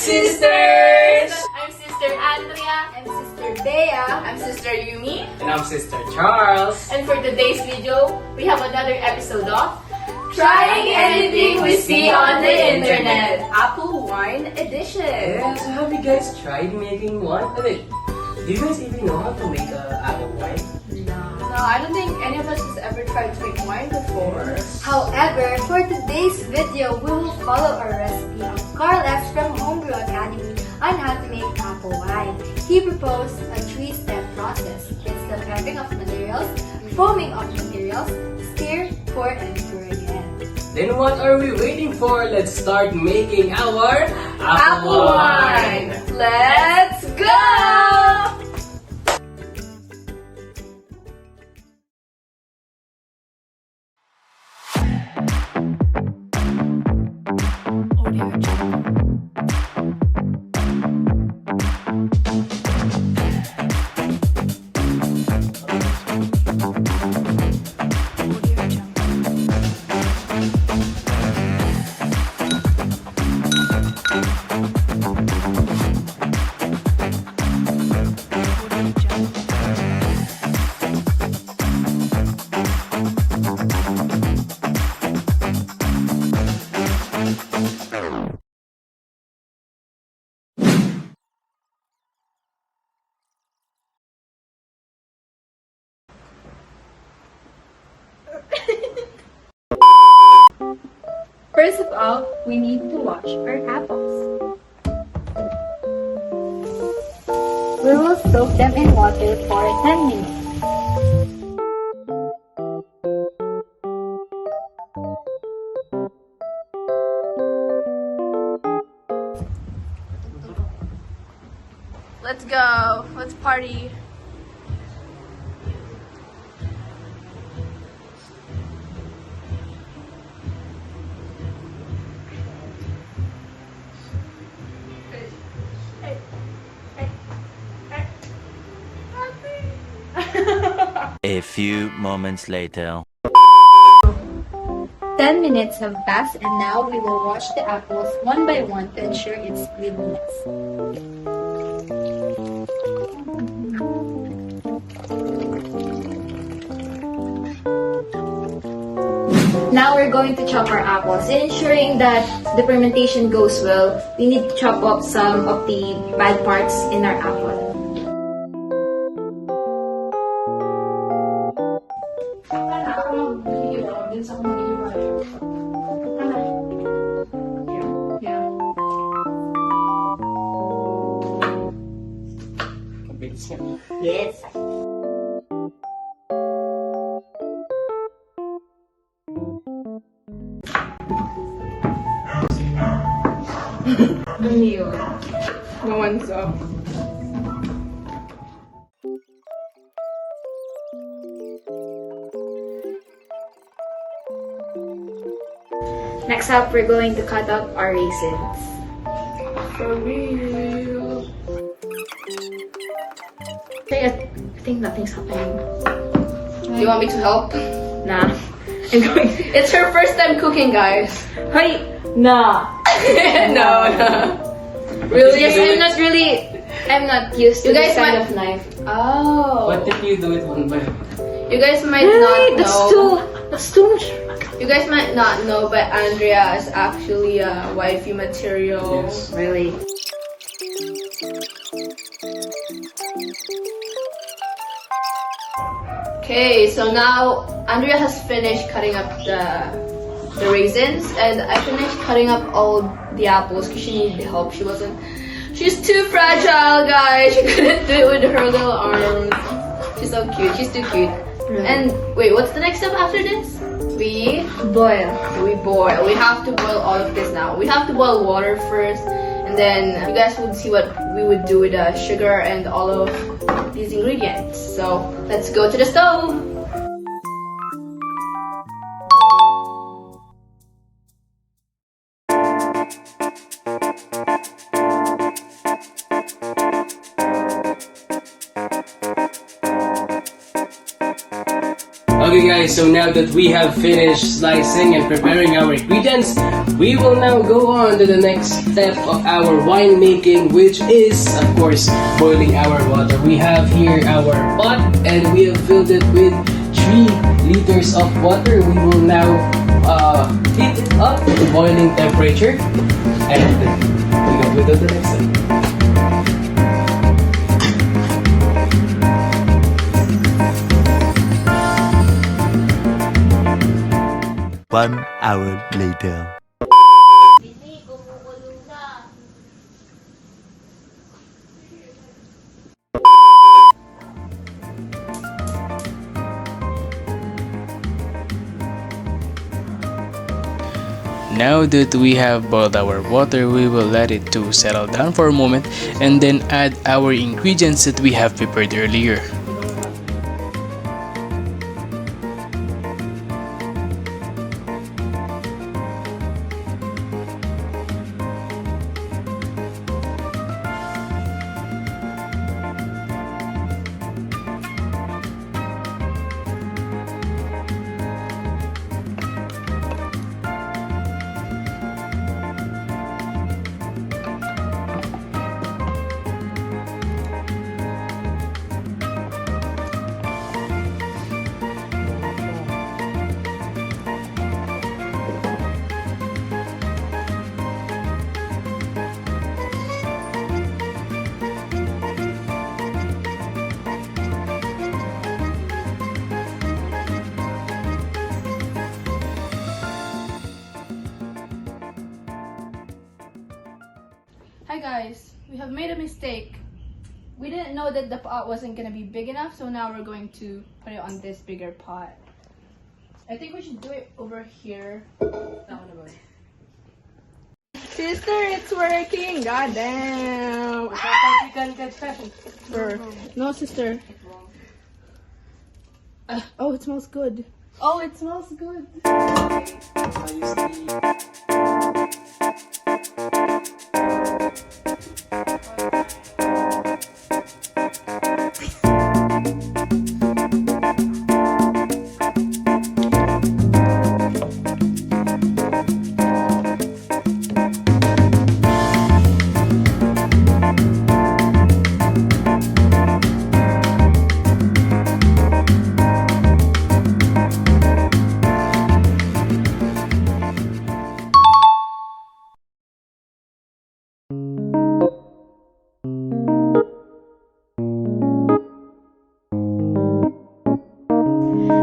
sisters! I'm Sister Andrea. I'm Sister Bea. I'm Sister Yumi. And I'm Sister Charles. And for today's video, we have another episode of Trying Anything We See on the Internet. Apple Wine Edition. Yeah, so have you guys tried making one? Wait, do you guys even know how to make apple wine? No, I don't think any of us has ever tried to make wine before. However, for today's video, we will follow our recipe of Coralde from Homebrew Academy on how to make apple wine. He proposed a 3-step process. It's the prepping of materials, foaming of materials, stir, pour, and pour again. Then what are we waiting for? Let's start making our Apple wine! Let's go! First of all, we need to wash our apples. We will soak them in water for 10 minutes. Let's go. Let's party. A few moments later. 10 minutes have passed and now we will wash the apples one by one to ensure its cleanliness. Now we're going to chop our apples. Ensuring that the fermentation goes well, we need to chop off some of the bad parts in our apple. Yes. No one's up. Next up, we're going to cut up our raisins. For real. I think nothing's happening. Do you want me to help? Nah. It's her first time cooking, guys. Hey! Nah. No. Really? Yes, I'm not used to You this guys kind might- of knife. Oh. What if you do it one by one? You guys might not know. That's too much. You guys might not know, but Andrea is actually a wifey material. Yes. Really? Okay, so now Andrea has finished cutting up the raisins, and I finished cutting up all the apples because she needed help. She's too fragile, guys. She couldn't do it with her little arms. She's so cute. She's too cute. Really? And wait, what's the next step after this? We Boil. boil. We have to boil all of this now. We have to boil water first, and then you guys would see what we would do with the sugar and all of these ingredients. So let's go to the stove. Okay guys, so now that we have finished slicing and preparing our ingredients, we will now go on to the next step of our winemaking, which is, of course, boiling our water. We have here our pot and we have filled it with 3 liters of water. We will now heat it up to boiling temperature and we go with the next step. 1 hour later. Now that we have boiled our water, we will let it to settle down for a moment and then add our ingredients that we have prepared earlier. Hi guys, we have made a mistake. We didn't know that the pot wasn't gonna be big enough, so now we're going to put it on this bigger pot. I think we should do it over here. Sister, it's working! God damn! No, sister. Oh, it smells good. Oh, it smells good.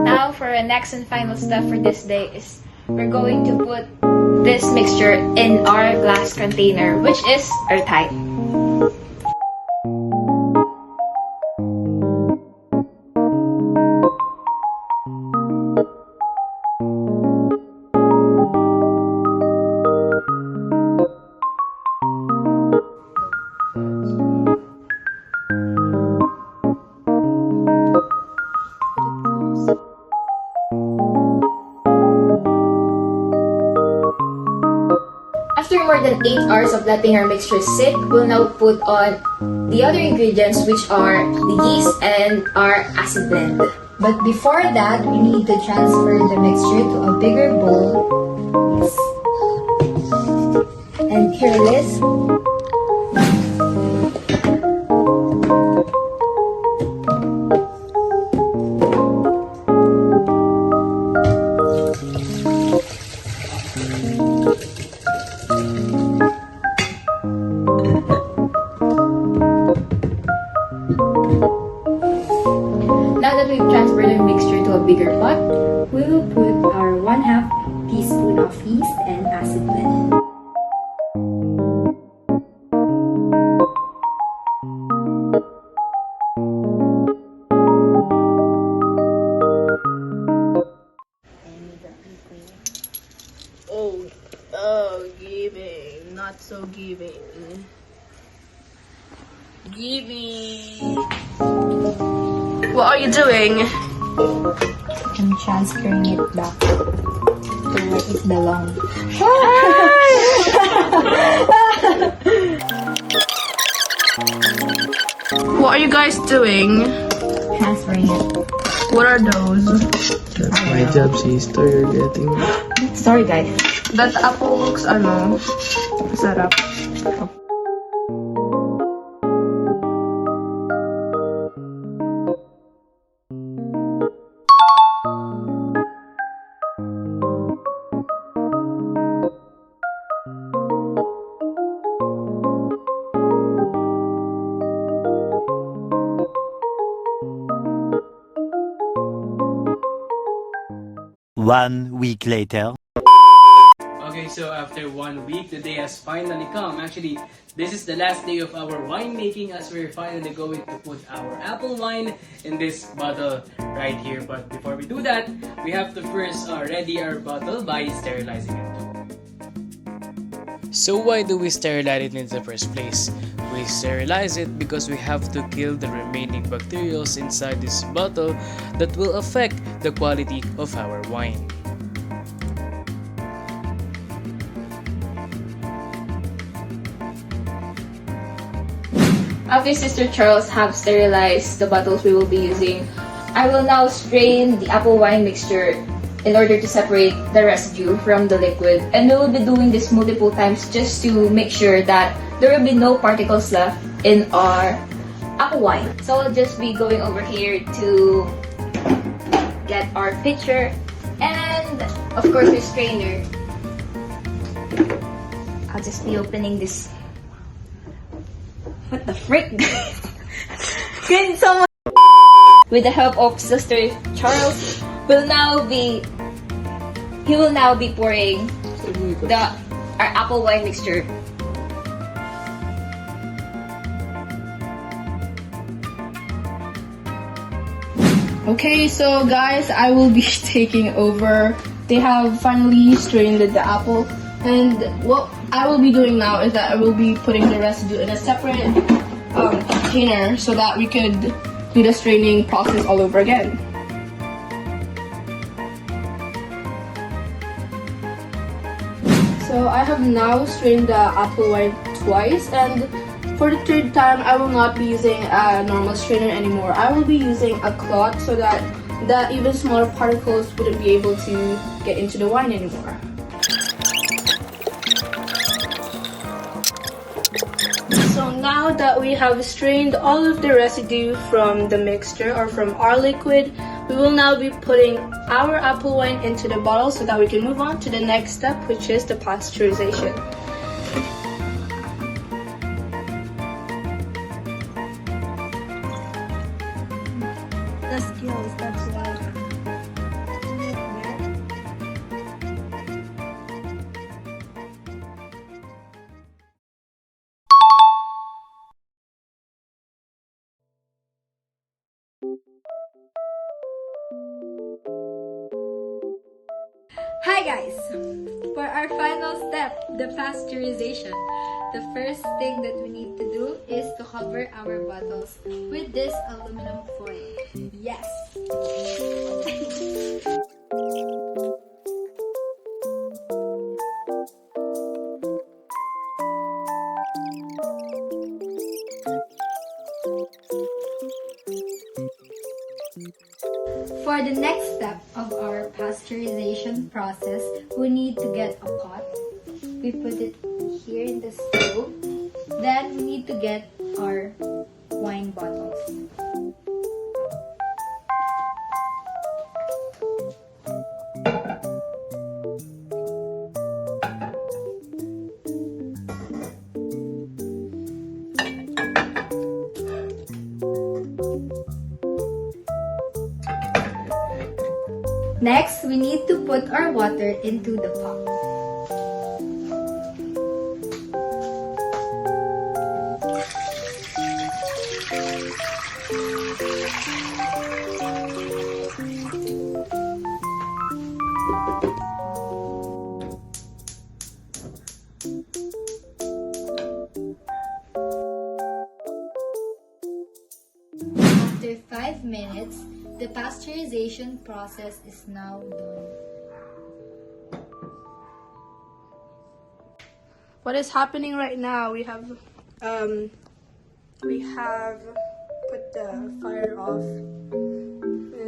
Now for our next and final step for this day is we're going to put this mixture in our glass container, which is airtight. After more than 8 hours of letting our mixture sit, we'll now put on the other ingredients, which are the yeast and our acid blend. But before that, we need to transfer the mixture to a bigger bowl. And here it is. Now that we've transferred the mixture to a bigger pot, we will put our 1/2 teaspoon of yeast and acid blend. Giving, not so giving. Giving. What are you doing? I'm transferring it back to where it belongs. What are you guys doing? Transferring it. What are those? That's my job, sister. You're getting it. Sorry guys. That apple looks sarap. One week later. Okay, so after 1 week, the day has finally come. Actually, this is the last day of our winemaking as we're finally going to put our apple wine in this bottle right here. But before we do that, we have to first ready our bottle by sterilizing it. So why do we sterilize it in the first place? We sterilize it because we have to kill the remaining bacteria inside this bottle that will affect the quality of our wine. After Sister Charles have sterilized the bottles we will be using, I will now strain the apple wine mixture in order to separate the residue from the liquid. And we will be doing this multiple times just to make sure that there will be no particles left in our apple wine. So I'll just be going over here to get our pitcher and of course the strainer. I'll just be opening this. What the frick, guys? Can someone, with the help of Sister Charles, he will now be pouring our apple wine mixture. Okay, so guys, I will be taking over. They have finally strained the apple, and what I will be doing now is that I will be putting the residue in a separate container so that we could do the straining process all over again. So I have now strained the apple wine twice, and for the third time I will not be using a normal strainer anymore. I will be using a cloth so that the even smaller particles wouldn't be able to get into the wine anymore. So now that we have strained all of the residue from the mixture or from our liquid, we will now be putting our apple wine into the bottle so that we can move on to the next step, which is the pasteurization. The skills, that's why. Hi guys! For our final step, the pasteurization, the first thing that we need to do is to cover our bottles with this aluminum foil. Yes! For the next step of our pasteurization process, we need to get a pot. We put it here in the stove. Then we need to get our wine bottles. Next, we need to put our water into the pot. After 5 minutes, the pasteurization process is now done. What is happening right now? We have put the fire off.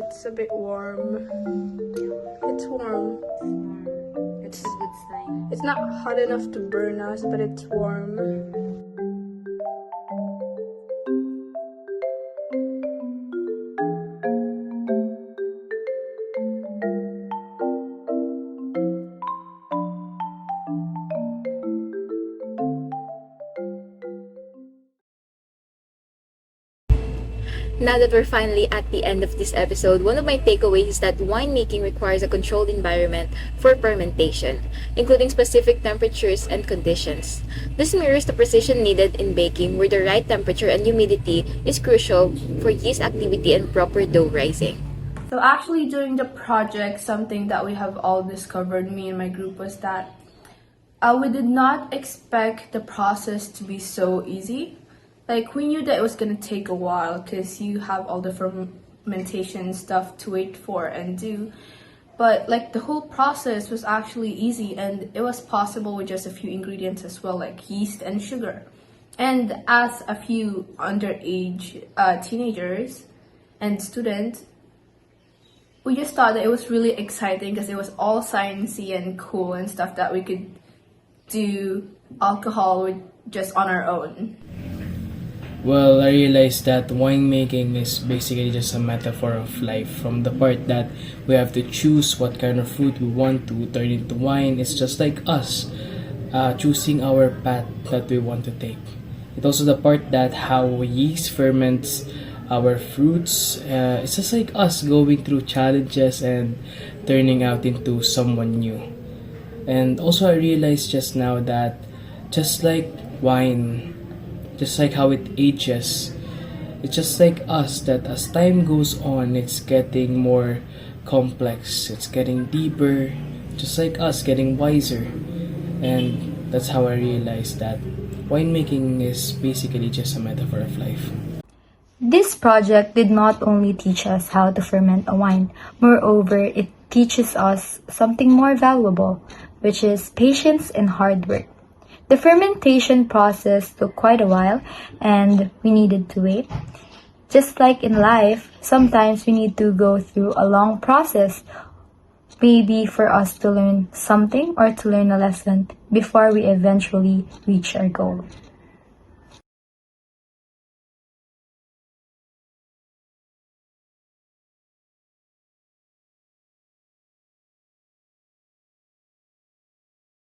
It's a bit warm. It's warm. It's a good sign. It's not hot enough to burn us, but it's warm. Now that we're finally at the end of this episode, one of my takeaways is that winemaking requires a controlled environment for fermentation, including specific temperatures and conditions. This mirrors the precision needed in baking, where the right temperature and humidity is crucial for yeast activity and proper dough rising. So actually during the project, something that we have all discovered, me and my group, was that we did not expect the process to be so easy. Like, we knew that it was gonna take a while because you have all the fermentation stuff to wait for and do. But like, the whole process was actually easy, and it was possible with just a few ingredients as well, like yeast and sugar. And as a few underage teenagers and students, we just thought that it was really exciting because it was all sciencey and cool and stuff that we could do alcohol with just on our own. Well, I realized that winemaking is basically just a metaphor of life. From the part that we have to choose what kind of fruit we want to turn into wine, it's just like us choosing our path that we want to take. It's also the part that how yeast ferments our fruits. It's just like us going through challenges and turning out into someone new. And also I realized just now that just like wine, just like how it ages, it's just like us, that as time goes on, it's getting more complex, it's getting deeper, just like us, getting wiser. And that's how I realized that winemaking is basically just a metaphor of life. This project did not only teach us how to ferment a wine, moreover, it teaches us something more valuable, which is patience and hard work. The fermentation process took quite a while, and we needed to wait. Just like in life, sometimes we need to go through a long process, maybe for us to learn something or to learn a lesson before we eventually reach our goal.